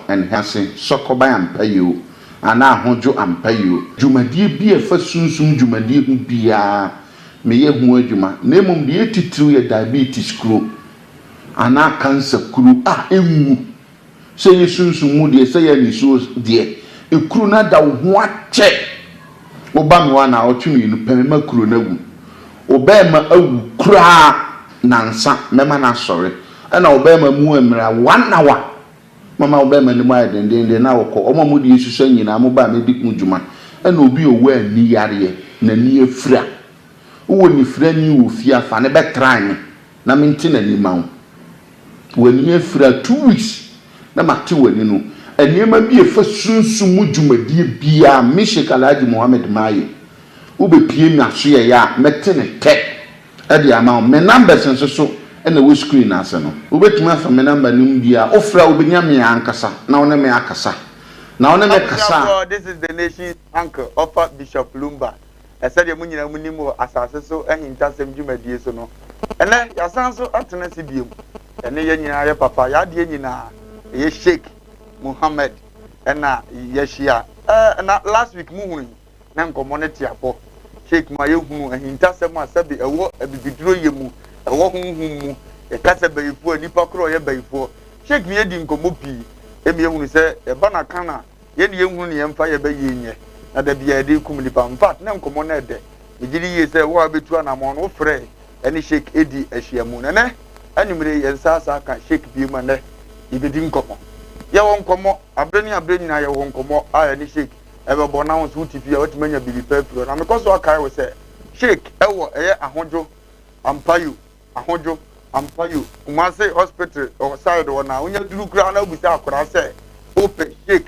and hase sokoba ampayo ana ahojo ampayo dwumadie bi e fa sunsum dwumadie hu bia meye hu adwuma na emom de etitiriw ye diabetes kuro ana cancer kuro enwu se ye sunsum mu de se ye ni so de ekuru na da ho ache oba me wa na otwenu nu pemema kuro na wu oba ma awu kura nansa mema na sore na oba ma mu emra 1 hour mama oba ma ni mu ayedende na wokọ omo mu de yesusu nyina mo ba me dik mu djuma na obi owa ani yare na ni afira wo ni fira ni wo fia fa ne betran na menti na ni mawo wo ni afira 2 weeks na mate wani no eniema bi efa sunsun mu djumadie bia me SHEIK Alhaji MOHAMMED maye wo be pie mi aso ye ya mete ne te e de ama me numbers nso so na wo screen ase no wo betuma afa me number nim bia ofra wo benya me ankasa na wo ne me akasa na wo ne me kasa. This is the nation's uncle offer Bishop Lumba. I said you munyina munimo ASAASE so AHINTASEM djumadie so no ene yasan so atena si biem ene ye nyina ye papa ya de nyina ye SHEIK MOHAMMED ena yeshia na last week muhunu na community apo SHEIK ma ye hunu AHINTASEM asabi ewo ebibiduro yemu ewo hunhum e kasa bayifo nipa kro ye bayifo SHEIK me di nkomo pi emi ye hunu se e bana kana ye ne ye hunu ne yemfa ye bayenye na da bia de kum nipa mfat na nkomo na de megiri ye se wo abetu anamon wo frɛ ene SHEIK edi ahyiamu ne anumre ye nsasa ka SHEIK bi ma ne ibedi nkomo ye won komo abreni na ye won komo aya ni SHEIK ebe bo na won so tipi ya watimanya bibi pefro na because wa kai we se SHEIK ewo eye ahojo ampayu umase hospital o side wona onya duru kura na obusa akora se ope SHEIK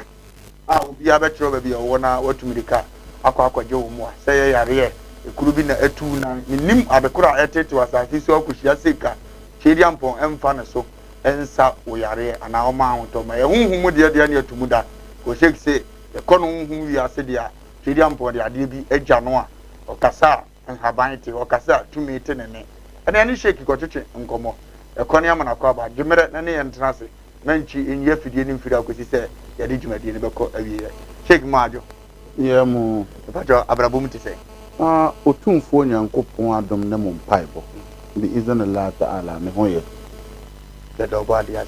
obi abetro ba bia wona watumrika akwaje wo mu se ye yare ekuru bi na etu na nim abekura etete wasafi so akohia seka chedi ampon emfa ne so ensa oyare ana o ma ahunto ma ye hunhum de na atumu da ko SHEIK se e kono hunhum wi ase de a chedi ampon de ade bi agya no a okasa nhaban te okasa tumi te ne ene ne SHEIK ko twetwe nkomo e kono amana kwa ba dwemere na ne yentena se manchi enye fidie ne mfiri akosi se ya de dwumadie ne beko awiye SHEIK maajo ye mu pacho abrabum te se otumfo nyankopon adom ne mo mpaibo bi izana la ta'ala me hoye the double alias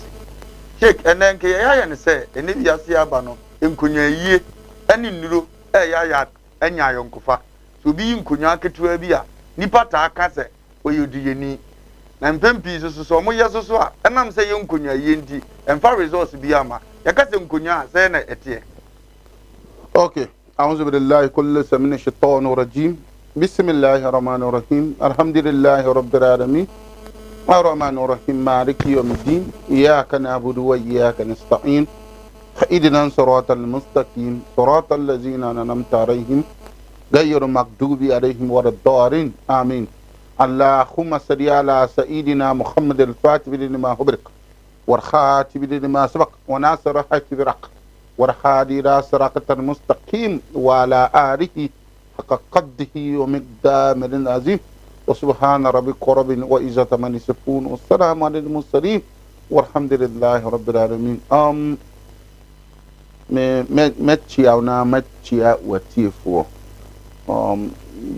SHEIK enen ke ya ne se ene biase aba no enkonya yie eni nuro ya enya yonkofa so bi nkonya ketua bi a nipa ta aka se oyodiyeni na mpempi so mo yeso so a enam se ye nkonya yie ndi emfa resource bi ama yaka se nkonya se na etie. Okay, a'udhu billahi kulli samina shaitanir rajim. Bismillahir rahmanir rahim. Alhamdulillahi rabbil alamin. Arrahmanir rahim. Maliki yawmiddin. Iyyaka na'budu wa iyyaka nasta'in. Ihdina siratal mustaqim. Siratal ladzina an'amta alaihim ghayril maghdubi alaihim waladdallin. Amin. اللهم صل على سيدنا محمد الفاتح لما أغلق والخاتم لما سبق وناصر الحق بالحق والهادي إلى صراط المستقيم وعلى آله حق قدره ومقداره العظيم وسبحان ربك رب العزة عما يصفون والسلام على المرسلين والحمد لله رب العالمين.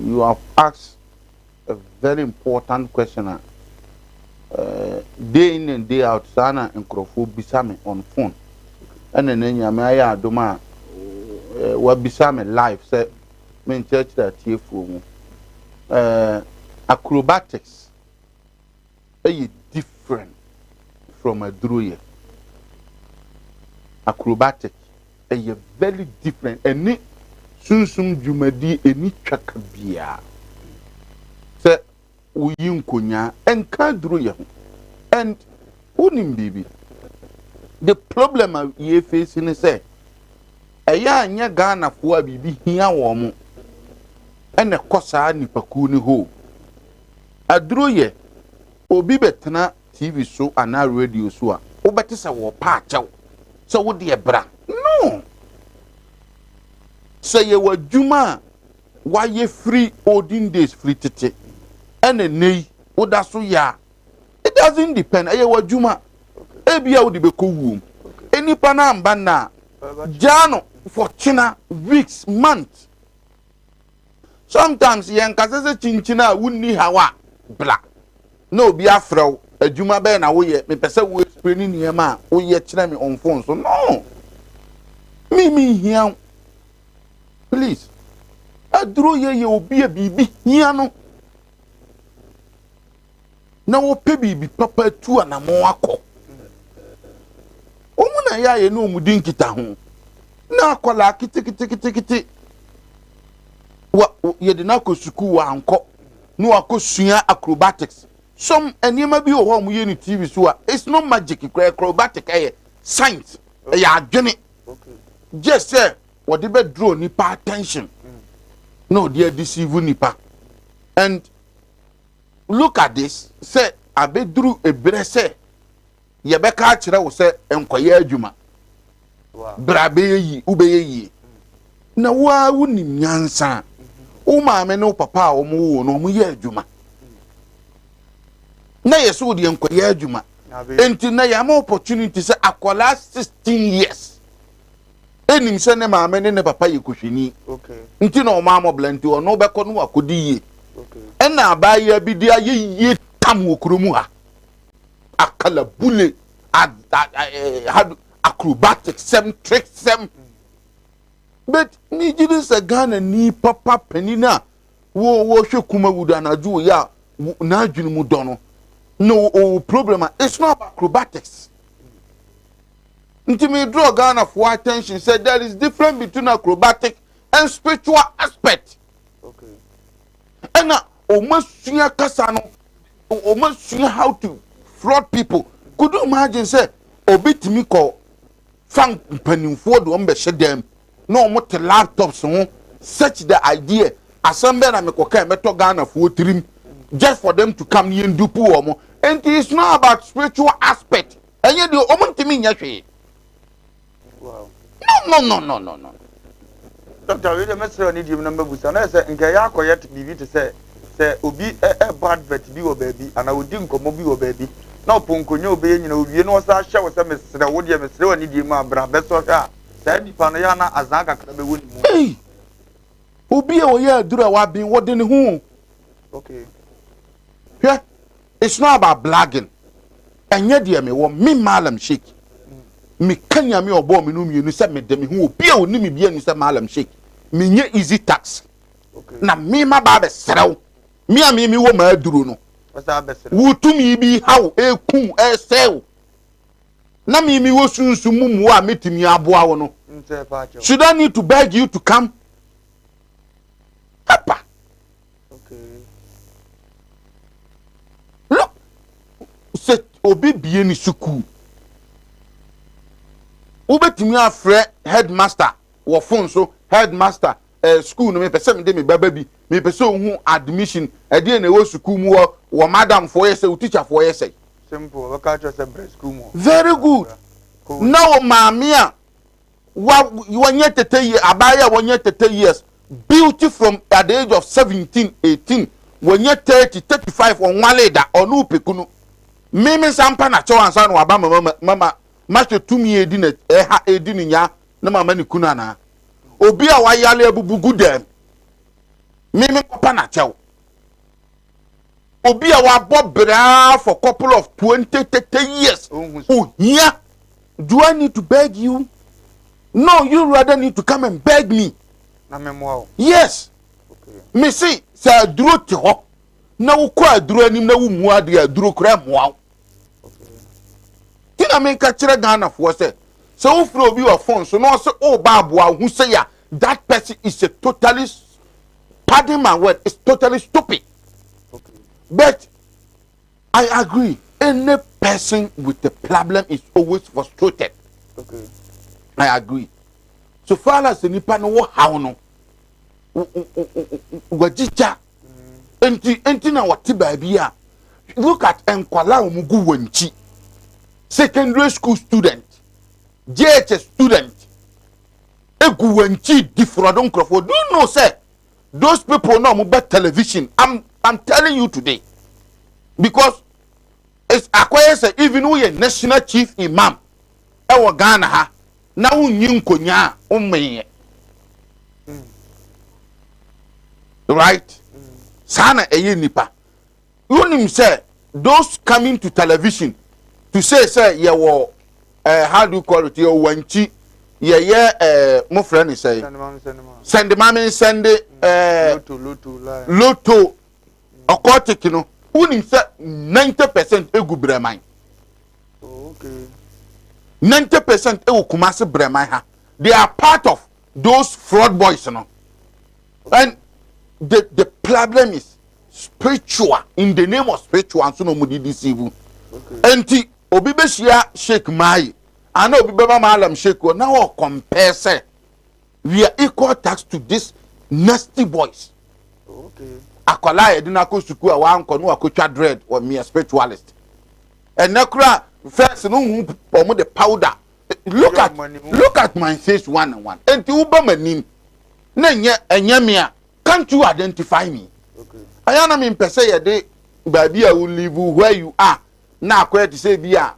You have asked a very important question. Day in and day out, sana and crofo bisame on phone. And then Yamaya Doma what bisame live say main church that here for acrobatics are different from a druye. Acrobatic are very different and sunsum jumadi eni twakabia. Se uyin konya enka duro ye ho and unim bibi the problem ye facing say eya anya Ghana fo a bibi hia wo mo ene kosa nipaku ni ho aduro ye obi betena TV so ana radio so a wo bete se wo pa achew se wo de ebra no say ye wadwuma why ye free olden days free tete and nei oda so ya it doesn't depend aye wadwuma ebia wo de beko wum Any panam bana Jano for China weeks, months. Sometimes yankasa chinchina wunni hawa black. No be afro a juma ben away me pesa we spinning yama we yet me on phone. So no. Me here. Please. I draw ye will be a baby here no. Now baby papa two and a more co. Omuna ya ye no mudinkita ho. Na kola kiti. Wa ye de na ko suku wa anko. No akosua acrobatics. Some enema bi o ho mu ye ni TV so a it's not magic acrobatic science. Ya adwene. Okay. Just say what they draw nipa attention. No, they deceive nipa. And look at this. Say abedru ebre say ye beka kire wo say enkoye adwuma. Wow. Brabe yi ubeye yi. Na wa wunim nyansa. O maame no papa o mu wo no mu ye adwuma. Na yeso de enkoye adwuma. Enti na ya ma opportunity say akola 16 years. Enim se ne maame ne papa ye kohwini. Okay. Nti na o maamo blanti o no beko no akodi yi. Okay. Ena abaya bi dia ye tam okromu ha. Akala bule had acrobatic some tricks some. But ni jide se Ghana ni papa penina wo hwe Kumawood anaju ya na adwunu mu dono. No problem. It's not about acrobatics. Until me draw Ghana for attention, said there is difference between acrobatic and spiritual aspect. Okay. And now, almost kasano, almost how to fraud people. Could you imagine, say, obit me call fang penny forward on be them. No more laptops, so such the idea. Assemble and make okay, meto Ghana for trim just for them to come here and do poor. And it's not about spiritual aspect. And yet, the woman to me, Wow. No. Doctor, we the messenger need you number busa. Na say nka ya koyet bibi to say obi e bad vet bi wo baby and I would dim komo bi wo baby. Na oponkonyo obe nyina owie no sa hye wo say mesere wo de mesere wani di mu abra be so hwa. Say di pa no ya na azan kakra be woni mu. Hey. Obi e wo ya dura wa bin wo de ne hu. Okay. Yeah. It's not about blagging. Enye de me wo me malam SHEIK. Me kanya me obo me no mienu se me de me hu obi a oni me bia ni se malam SHEIK. Me nye easy tax. Okay. Na me ma ba be serew. Me a me wo ma aduro no. Wasa be serew. Wutumi bi hawo ekun esew. Na me wo sunsun mumu a metimi aboa wo no. Should I need to beg you to come? Papa. Okay. Look. Se obi bie ni suku. Ubetimi afre headmaster wo phone so headmaster school no me pese me de me baba bi me pese ohun admission e de na wo school mu wo madam for yes wo teacher for yes. Simple. We catch us a school mu. Very good. Cool. Now maami a wanye tete years abaya wanye tete years beauty from at the age of 17 18 wanye 30 35 on wale da onu pekunu meme sampa na cho ansa no aba mama macho tumi edi na ha edi nya na mama ni kuna na obi a wayale abubugu dem meme papa na cho obi a wabo bra for couple of 20 30 years oh yeah, do I need to beg you? No, you rather need to come and beg me. Na memoa. Yes. Okay. Me see say duro ti ho na wo kwa duro anim na wo mu ade duro kra moa. Tina me ka kire Ghana for say so wo fro obi your phone so no say o ba aboa hu say ya that person is a totally, pardon my word, is totally stupid. Okay. But I agree, any person with a problem is always frustrated. Okay. I agree. So far as the nipa no how no wajicha enti na wati baby a look at enkwala omugu wanchi secondary school student JHS student egu wanchi difrodon crofo. Do you know say those people no mo bet television? I'm telling you today because it's acquire say even we national chief imam ewo Ghana ha na wunyi nkonya ummenye right sana eye nipa unim say those coming to television to say ye wo how do you call it your wanchi ye mo friend say send loto okotik no unim say 90% egu breman okay 90% ewu Kumasi breman ha they are part of those fraud boys no and the problem is spiritual in the name of spiritual and so no mudi deceive enti obi be shia Sheik mai and obi be malam Sheik now compare say we are equal tax to this nasty boys okay akola edina ko suku a wa anko no akotwa dread or me a spiritualist and nakura first no hu omo the powder look at my face one on one enti uba manim na enye me a can't you identify me okay ayana me pese ye de baby a will live where you are na akwa to say bia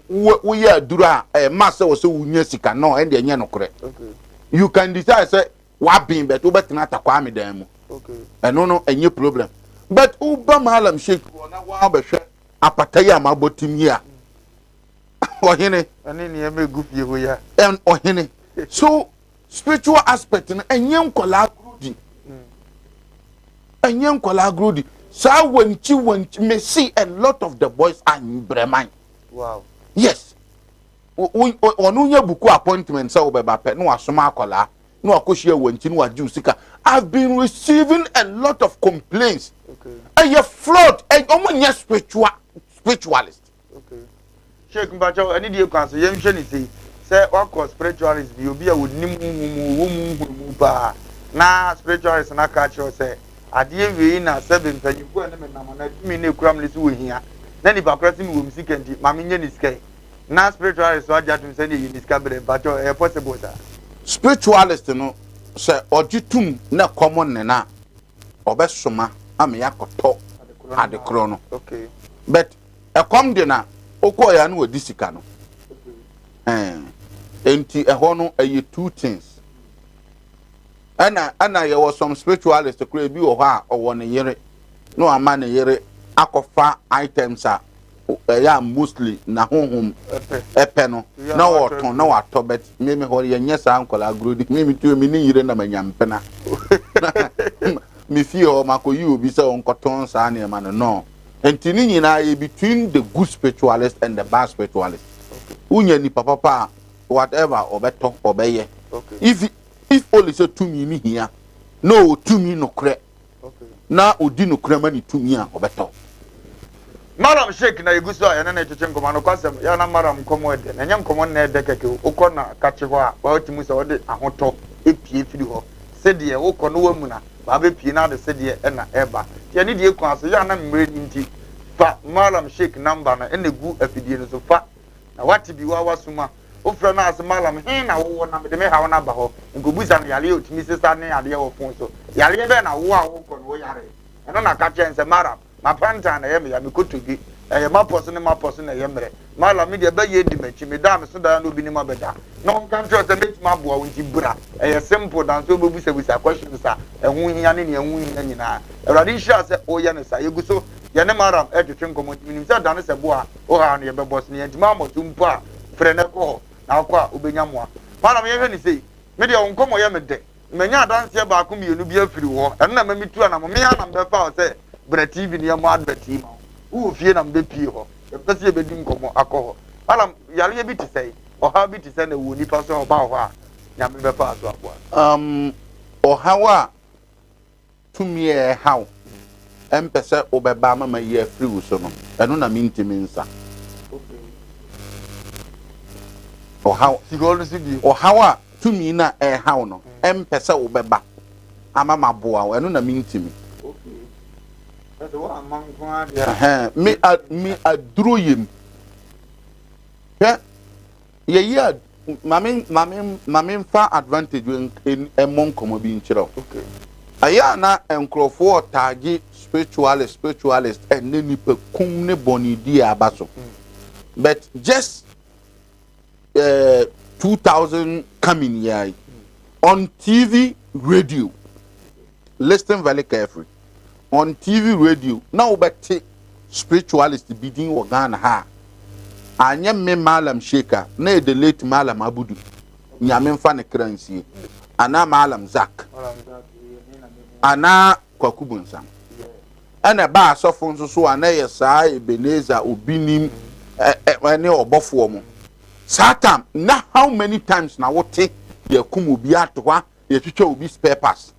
wo ye adura master wo so wunya sika no and enye no kore okay you can decide say wa bin bet wo betina takwa me dan mu okay no enye problem but uba malam Sheik na wa be hwe apataya ma botim here ohene ani ni e megu fie ho ya and ohene so spiritual aspect no enye nkola grudi enye nkola grudi sa wanchi me see a lot of the boys are in breman wow yes onu nya buku appointment sa obeba pe no asoma akola no akohia wanchi no aju sika. I've been receiving a lot of complaints okay and you fraud and omunya spiritualist okay Sheik Mbacho ani die kwanso yem hwe ni say wakọ spiritualist bi obi a wonim mu ba na spiritualist na ka cho say ade wi na seven panyifo ene menam na tumi na ekuram lesi wo hia na ni bakrasi mi wo msika ndi ma menye ni sika na spiritualist wa jatum say ni sika bre Mbacho e possible that spiritualist no say ojitum na common ne na obesoma am yakoto adekro no okay but e come de na okoya no odi sika no enti ehọ no eye two things ana ye was some spiritualist kura bi wo ha owo ne yere no ama ne yere akofa items a ya mostly na honhom epe no na woton na wato bet me ho ye nyesa ankola agrodi me tu me ni yire na manyampena me fi o makoyi obi se onkoton sa na ma no enti ni nyina e between the good spiritualist and the bad spiritualist unya ni papa whatever obeto obeye okay if only say to me ni here no to me no kre okay na odi no kre ma ni to me a obeto Madam Sheik na yeguso ya na echeche nkoma no kwasem ya na madam nkomo ede na nya nkomo na ede keke ukọ na kache ho a wa otimu se ode ahoto epie firi ho sede ukọ no wamu na ba be pie na de sede na eba ya ni die kwa so ya na mmere nti fa Madam Sheik number na enegu afidie no so fa na wati bi wa wasuma ofra na as Madam he na wo na de me ha na ba ho nkobuza na yale otimi sesa ne ade wo fon so yale be na wo a ukọ no yare eno na kache nse Madam ma panta na yeme ya mikotogi ma poso na yemre mala mi de ba ye di machi me da me so da no bi ni ma beda no kan tro se meti ma boa wonti bura simple dan so bebu se busa question sa ehun hia ne ehun hia nyina awrade sha se o ye ne sa yeguso ye ne maram etwetwe nkomo ni se da ne se boa o ha ne ye be boss ne ntima mo tumpo a frɛ ne ko na kwa obenya moa mala me ye hwe ni sei me de nkomo ye me de menya danse ba ko mienu bi afiri wo eno na ma mitu ana mo me ya na be fa o se Bra TV ni am adverti ma. Wo fie na mbe pie ho. E pese e bedi nkomo akọ. Alam yale bi ti sei. Oha bi ti sei na wo nipa so oba ho a. Nya me be fa aso aboa. Oha wa tumi e how. Empese obeba mama ye free wo so no. Eno na mintimi nsa. Okay. Oha sigolo sigi. Oha wa tumi na e how no. Empese obeba ama maboa. Eno na mintimi. Me aduro yem. Ye mamin fa advantage in among komo bi nchiro. Okay. Aya na enkrofo tagi spiritualist and nipa kum ne boni di abaso. But just 2000 coming here on TV, radio. Listen very carefully. On TV, radio. Now, but spiritualist bidding or Ghana ha. Anya me malam Sheika, ne the late malam Abudu. Nyamen fan currency. Ana malam Zak. Ana Kwakubunsan. And a bar softens so an ASAASE Ebenezer Obinim any or Bofuomo. Satam, now how many times now what take your Kumubiatwa, your future will be spare pass.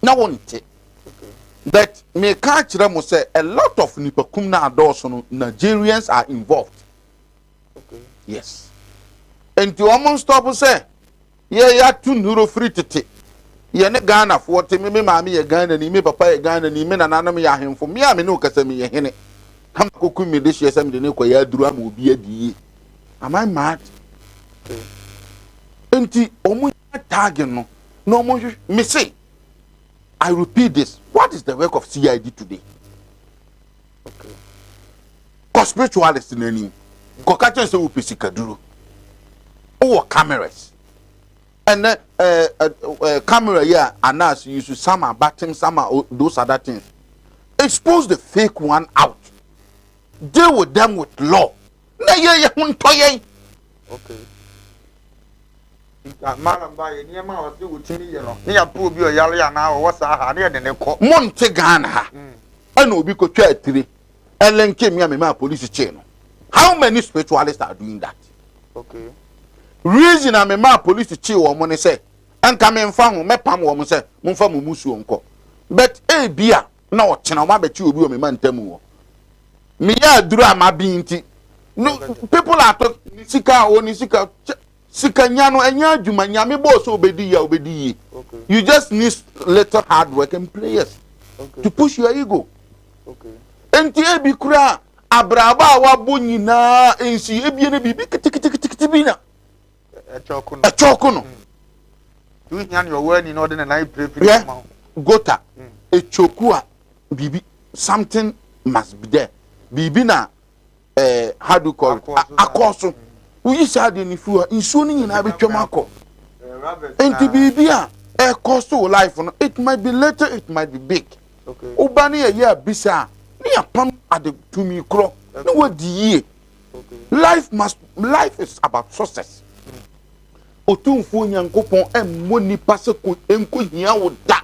Now one take. That may catch them say a lot of Nipakumna adults Nigerians are involved. Okay. Yes. And to almost stop say, yeah, 2 euro free to take. Ye ne Ghana for te me maami ye Ghana ni me papa ye Ghana ni me nananom ya hemfo me a me no kasa me ye hene kam koku me de hye sam de ne kwa ya duru am obi adi. Am I mad? Enti omo tag no no mo me say I repeat this, what is the work of CID today? Okay. Spiritualist nani ko ka chen se wo pesika duro o cameras. And camera here and us you should some are batting, some are those other things. Expose the fake one out. Deal with them with law. Okay. Madam by near my was do with me, you know. Near poor be a yalla now, what's a near the neck? Monte Ghana. I know because try 3. Ellen came here, my police chain. How many spiritualists are doing that? Okay. Reason I'm a man police chill or money say, and come in farm, me pam woman say, Mumfa Musu uncle. But beer, no, Chinawa bet you will be man temu. Me ya drama being tea. No, people are talking Sika or Nisika Sikanyano and Yajuma, Yami boss obedi. Okay. You just need little hard working players to push your ego. Okay. And be cra, Abraba wa bunina, and see a bibi. A chocono. You hear your word in order and I pray. Yeah, gota. A chokua, bibi. Something must be there. Bibina, how do you call it? Akoso. We said in if you are insuring in Abichamako. And to bibia, a cost of life. It might be little, it might be big. Okay. Ubani a year bisa. Near pump at the to me crow. No what the year. Life is about success. Otumfo nyankopon emmoni pase ko enko hia wo da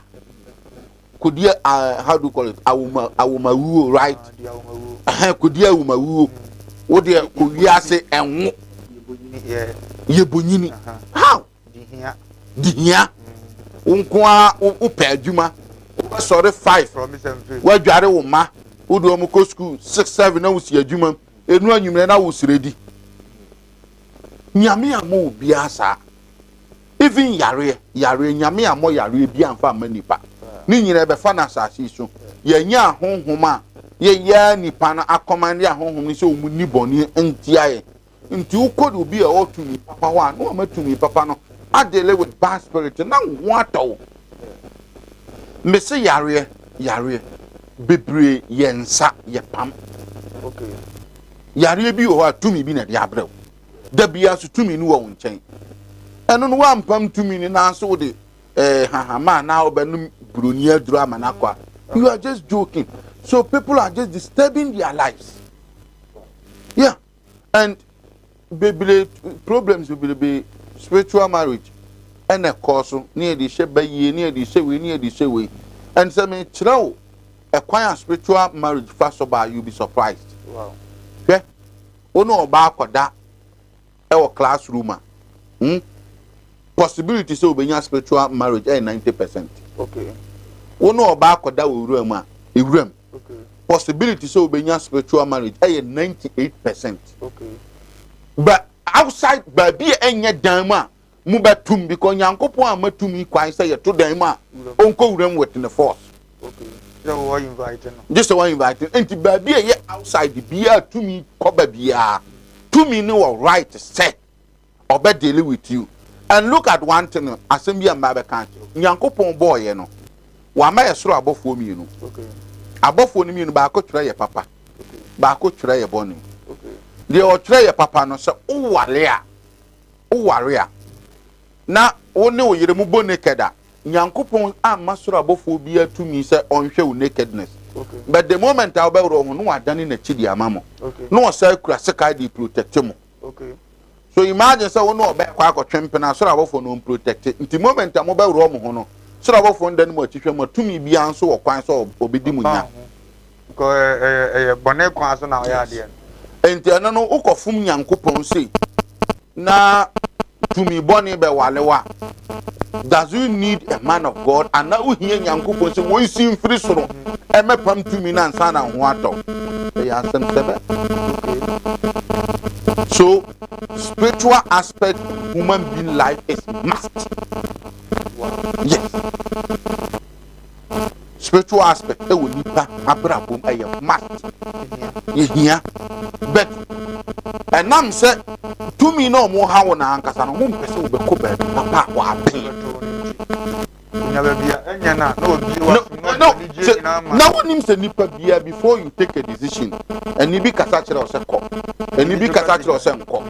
kodie how do you call it awumawu right kodie awumawu wo de ko wiase enwo yebonyini how dihia unko a upa adwuma wo sorry 5 wo adware wo ma wo do mo ko school 6 7 na wo si adwuma enu anwumre na wo siredi nyame amo obi asa. Even yare nyame amo yare bi amfa manipa ni nyina be fa na asase so ye nya honhoma ye ya nipa na akomande ahonhom ni se omu ni boni ntiaye nti ukodi obi a otumi papa wa no amatumi papa no adele with bad spirit na wato me se yare bebre ye nsa ye pam. Okay. Yare bi o atumi bi na de abrew da bia so tumi ni wo nchen eno no wampam tumi ni na so de hahama na obenum bronia drama na kwa. You are just joking. So people are just disturbing their lives. Yeah. And problems will be spiritual marriage and a course near the shebaye near the way and some chrow acquire spiritual marriage first of all you'll be surprised. Wow. Okay. Ono about that our classroom. Possibility so be spiritual marriage 90%. Okay. Ono about that will room. Okay. Possibility so be spiritual marriage 98%. Okay. But outside baby enye dama mu betum because Yankopon amatumi kwan say ye to dama onko wurem with the force. Okay. So why inviting? Just the one inviting. Enti baby ye outside the beer to me ko babia. To me no right set or be deal with you. And look at one thing, assembly and Bible country. Yankopon boy, you know. Wa ma yesro abofo mi no. Okay. Abofo ni mi no ba ko try your papa. Okay. Ba ko try your bonny. Okay. de o try papa no se o ware a na wo ne o yere mu bo naked a nyankopon amma soro abofo bi atumi se onhwe wo nakedness. Okay. But the moment I be wrong no wadane na chidi amamo. Okay. No say kura seka di protect mo. Okay. So imagine say wo no be kwa akotwempe na soro abofo no protect. Nti moment am be wrong mo ho no soro abofo ndan mo atihwe mo tumi bi anso wo kwan so obedi mu nya. Ko bone kwan so na o ya de. Enti ana no ukofum nyankopon sei na tumi boni be walewa. Does you need a man of God and now here nyankopon say wo sin free soro e mepam tumi na nsa na ho ato. E ya asem sebe. So spiritual aspect of human being life is must. Yes. Spiritual aspect e wo nipa abrabom e must. Yehia. But and am say to me no mo ha wo na ankasa no mo mpese wo be ko ba papa wa ben. No one needs a nipper beer before you take a decision. And you be Casacho or Seko. And you be Casacho or Senko.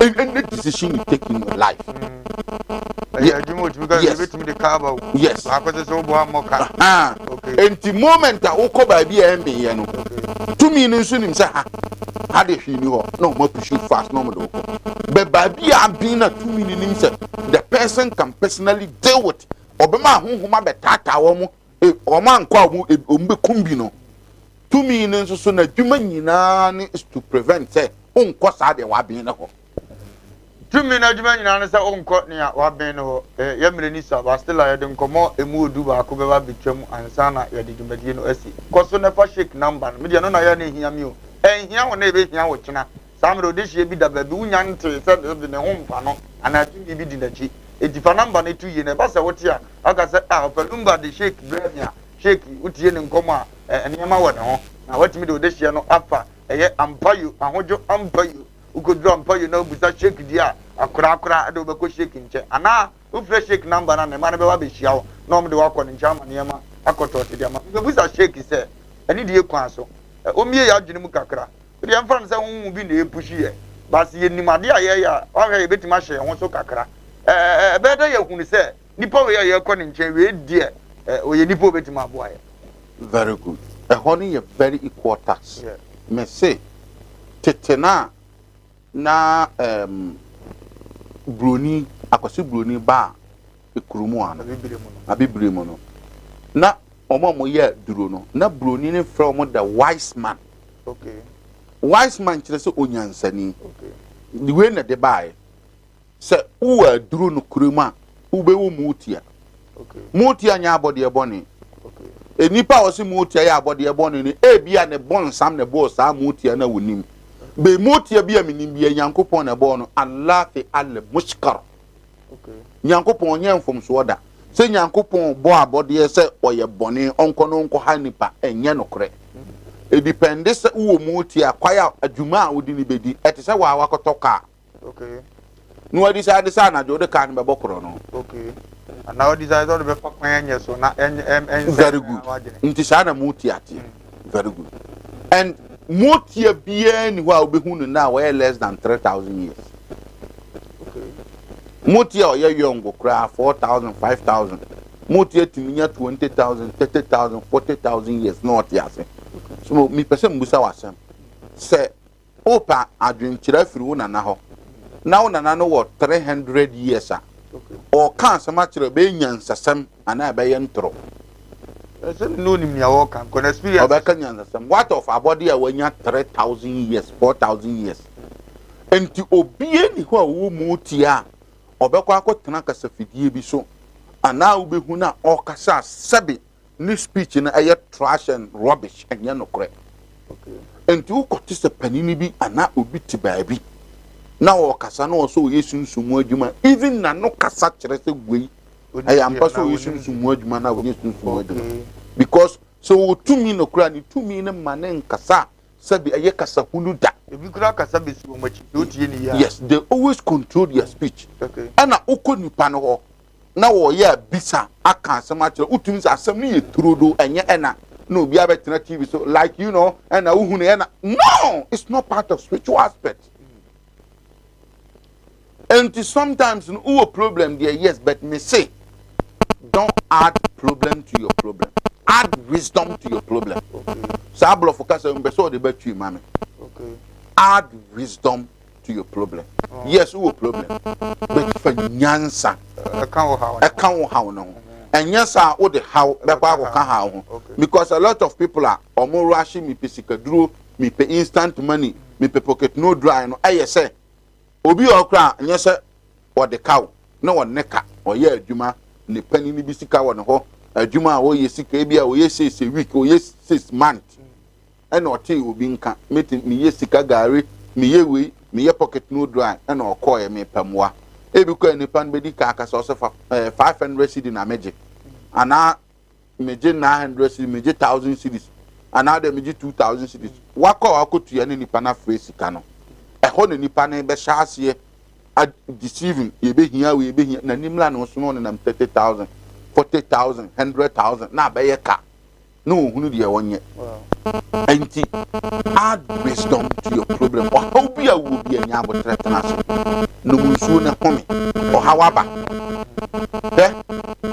Any decision you take in your life. Yes. Yes. And the moment I walk by BMB, to me, no soon himself. How did he know? No more push you fast, no more. But by being a 2 minute himself, the person can personally deal with Obama who be tata or man call kumbino. 2 minutes so na human is to prevent say on course are the wabino. 2 minutes human say on court near wabino. Yamrenisa was still I don't come more a mood do a cover between and sana yadimedino esi. Cause never shake number. Media no na hear me. And here on every here with China. Some of this year be the baby to said in the home panel, and I think be the G. If a number 2 years, Bassa, what here? I can say, ah, Palumba, the shake, Bravia, shake, with yen and coma, and Yamawa. Now, what me do this year, no upper, and yet umpire you, and what you umpire you, who could draw umpire you know, without shake, dear, a crack, I do go shaking chair. And now, who fresh shake number and the man of a show, normally walk on in Chama, Yama, I could talk to them. The wizard shake, he said, and India Quanso, Omia Jinimukakra. The infants won't be the push here. But see, Nimadia, or a bit much, and so kakra. Better you who say, Nipo, you're calling Cherry, dear, or you Nipo bit my boy. Very good. A honey, a very equal tax. May say, Tetena na Bruni, Akosi Bruni ba, a Krumuan, a Bibrimono. Na Omo ye Druno, na Bruni from the wise man. Okay. Wise man chile se onyansani. Okay. The way na de buy. Se uwa duru no kuruma, ube wo mutia. Okay. Mutia nya abode e boni. Okay. Enipa wo se mutia ya abode e boni ni e bia ne bon sam ne bo sa mutia na wonim. Be mutia bia minim bia Nyankopon na bo no Allah fi al mushkar. Okay. Nyankopon nya mfom so oda. Se Nyankopon bo abode se oye boni onko no nko ha nipa enye no kore. It depends who muti acquire a juma within the bedi. It is a wakotoka. Okay. No, this I decided I do the can be bokrono. Okay. And now this I don't be fuck my yes, so not very good. Intisana muti at very good. And muti bien who will be who now we're less than 3,000 years. Okay. Muti or your young go cry 4,000, 5,000. Muti to me 20,000, 30,000, 40,000 years, not yes. So me person musa wasem say opa adwin kira firi wo nana ho na wo nana no what 300 years or kan sama kira be nyansasem ana be ye ntro say no nim ya wo kan kon experience oba kan nyansasem what of abody a wanya 3,000 years 4,000 years enti obie ni ho a wo mutia obekwa akotena kasafidie bi so ana wo behu na okasa sabi ni speech na aye trash and rubbish and ya no kore. Okay. Enti wo kotise panini bi ana obi ti baabi. Na wo kasa na wo so yesunsumu adwuma even na no kasa kire se gwei. Aye ampa so yesunsumu adwuma na wo yesunsumu adwuma. Because so tumi no kura ni tumi ne mane nkasa sabi aye kasa huluda. Ebi kura kasa be so much. Yes, they always control their speech. Okay. Ana uko nipa no ho na wo ye bisa aka asem akire utumi asem ne ye turodo enye ena no be abetena TV so like you know and no, it's not part of spiritual aspect. And sometimes no problem there, yes, but me say don't add problem to your problem. Add wisdom to your problem. Okay. Sablo focus on beso the bet you mama. Okay. Add wisdom to your problem. Oh. Yes, who problem. But for nyansa. Account how no. And yes, I would the how how because a lot of people are more rushing me physical drew me pay instant money, me pay pocket no dry no I say Obi okra and yes or the cow no one neka or yeah juma ni penny ni bisika one ho juma o ye sika bia o ye 6 week o ye 6 months and or tea will be nka meeting me ye sika gari me ye we me ye pocket no dry and or call me pamwa ebuko ni pan bedi ka aka so 500 cedi na meje ana meje 900 cedi meje 1000 cedis ana de meje 2000 cedis wako akotu ya ni pana free sika no eho ne nipa ne be shaase deceiving ye be hia we be hia na nimla no so no na 30,000 40,000 100,000 na be ye ka no hunu de wonye enti add wisdom to your problem or how be a will be anya abotretana so no munsuo na home or how aba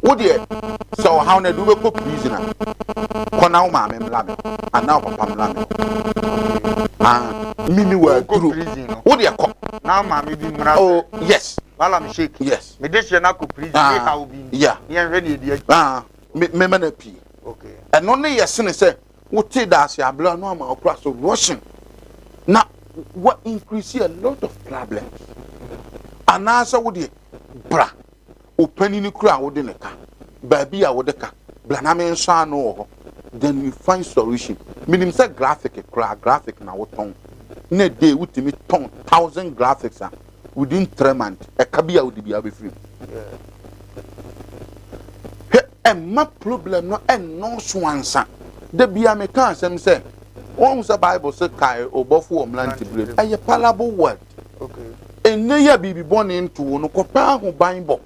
wo de so how na do be ko prisoner kona wo ma me mlame ana papa mlame mimi wa duru wo de ko na ma me bi mra oh yes wala me SHEIK yes me de she na ko prison e how bi yeah me hwe ne di me na pi okay and no ne yes ne say wo te da se abla no ama okra so rushing na what increase a lot of problems and answer wo de bra opani ni kura wo de ne ka ba bi a wo de ka bla na me nso ano ho then we find solution minim say graphic na wo ton na day wutimi ton 1000 graphics within 3 months e ka bia wo de bia be free my problem no and no swansa the bia me kan asem say won say bible say kai obofo omlanti blame a parable word okay enne ya bibi boni nto no kopa ho bible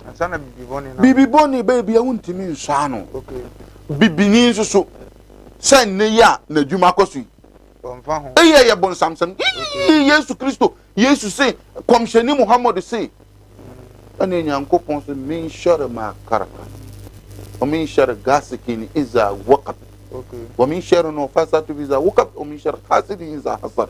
asana bibi boni na bibi boni baby a wuntimi nsa no okay bibi ni nso so say ne ya na dwuma kosu onfa ho ye bon samsam yesu kristo yesu say komsheni MOHAMMED say ane nyankopon say min shara ma karaka ومن شر غاسق إذا وقب ومن شر النفاثات إذا وقب ومن شر حاسد إذا حسد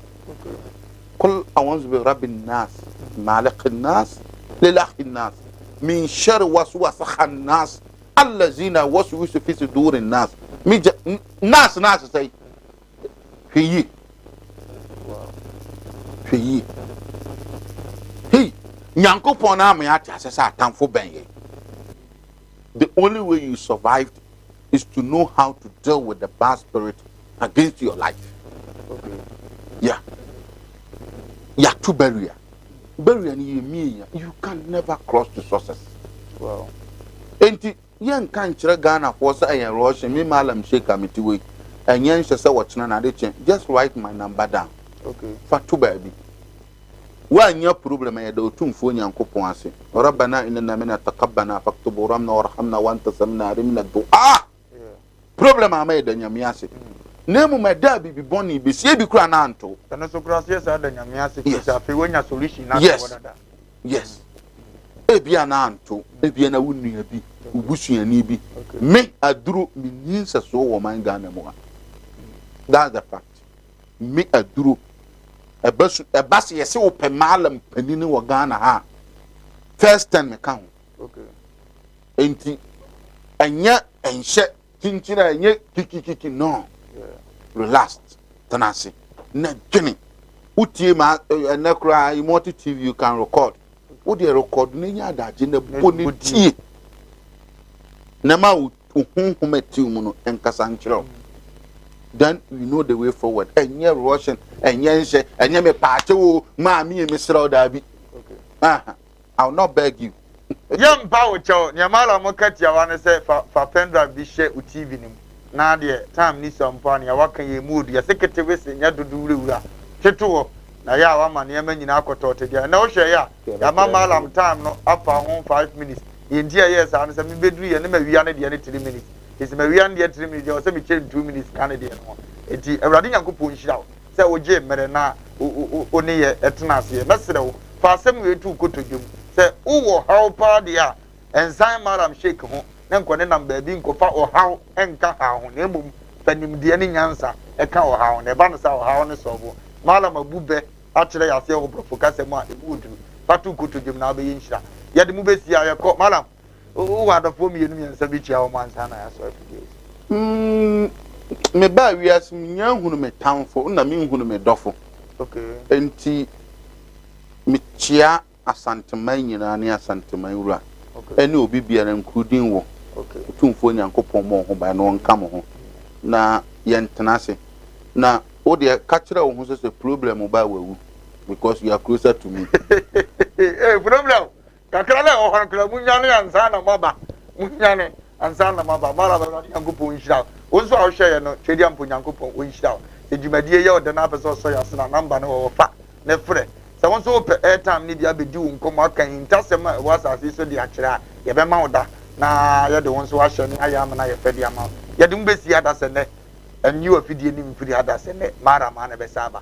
قل أعوذ برب الناس مالك الناس لله الناس من شر وسواس الناس الذين وسوس في صدور الناس ناس سي في هي نيانكو فونا مي اتي اساسا تانفو بنيه. The only way you survived is to know how to deal with the bad spirit against your life. Okay. Yeah. Yeah, to barrier. Barrier you can never cross the sources. Wow. Enti yen kan kire Ghana for say ayen rush me malam SHEIK amitiwe. Enyen hye watch na de chen. Just write my number down. Okay. For to baby. وأن problem يدوتون فوني عن كوبوانسي ربنا إننا من تقبلنا فاكتب ورمنا ورحمنا وأنت سمنا رمنا الدعاء problem أما يدنيا مياسي نمو مدابي ببوني بسيه بكرا نانتو أنا سكراسية سادنيا مياسي كيسا في وين solution yes ebia nanto ebia na wunu ya bi ubusuani bi me aduru mininsa so wo man Ghana mo that's the fact me aduru ebas yesi ope malam panini wo Ghana ha first time me kan okay enti anya enhye kinchira anye kikikiki no relaxed tanasi na dwene utie ma enakra remote TV you can record wo dey record na nya adaje na boni tie na ma uhunhumati mu no enkasa nkyerɛ then we know the way forward enye russian enye nhye enye me paache wo ma me sraw da bi okay I will not beg you yam pa wo cho ne mala mo katia wa ne se fa pendrive bi share u TV nim na de time ni sampa ne wa kan ye mood ya sekete we se nya dudu wura teto na ya wa ma ne ma nyina akotote dia na wo hwe ya ma malam time no apa on 5 minutes ye ndia yes an se me bedru ye ne ma wia ne de ne 3 minutes is me we and 3 minutes or say me change 2 minutes Canadian no enti awurade nyankopon hira say oje mere na oni ye etena ase na sere wo fa asem we tu kotodwom say wo how pa dia ensan madam sheik ho na nkone nam ba bi nkofa o how enka ha ho na emom fanim de ne nyansa eka o how na ba no sa o how ne so bo malam abube a kire ya se wo profokase mu a ebudu patu kotodwom na ba ye nhira ye de mu besi ya ko malam o adofo mi yenu yansa bi chia o mansa na ya so afide me ba wias nya hunu me tamfo na me hunu me dofo okay enti me chia asanteman nyina ne asanteman wura ene obi biara nkudin wo okay tumfo nyankopon mo ho ba no nka mo ho na yentena se na o de ka kire wo ho se problem ba wawu because you are closer to me problem kakra le o han kra munyane ansa na maba munyane ansa na maba mara ba nyankopon hira onso a hwe ye no twedi ampo nyankopon o hira edwumadie ye o de na pese so ya se na number no wo fa na frɛ sɛ won so pe airtime ni bia bedi wo nkomo aka hintasem wa asase so de akira ye be ma woda na ye de won so ahye ni aya na ye fe de ama ye de mbesi ada se ne enyi afidie ni mfiri ada se ne mara ma na be saba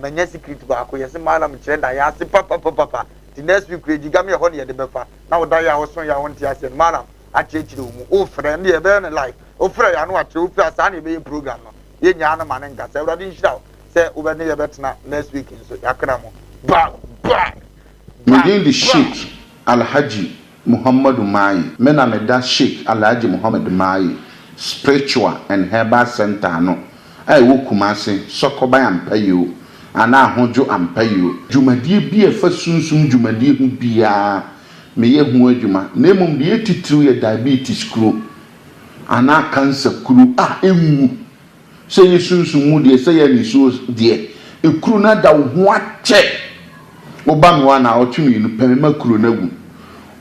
manya secret ba ko ye se mara m kire da ya se papa the next week reji game ye ho ne ye de be fa na woda ya wo so ya won ti ase mara a chechire wo mu o frɛ ne ye be ne live o frɛ ya no a kire o frɛ asa na be program no ye nya na ma ne nka se wrade nhira se wo be ne ye betena next week so yakra mo ba within the Sheikh Alhaji Muhammad Mai mena me da Sheikh Alhaji Muhammad Mai spiritual and herbal center no ai wo Kumase sokoba ampayo ana ahojo ampayo dwumadie bi e fa sunsum dwumadie hu bia me ye hu adwuma na emom de etitiriw ye diabetes kuro ana cancer kuro emu se ye sunsum mu de se ye ni so de ekuru na da wo ho ache oba me wana otwenu no pemema kuro na gu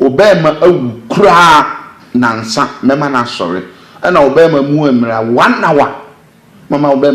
oba ma awu kura nansa mema na sore na oba ma mu amira 1 hour mama oba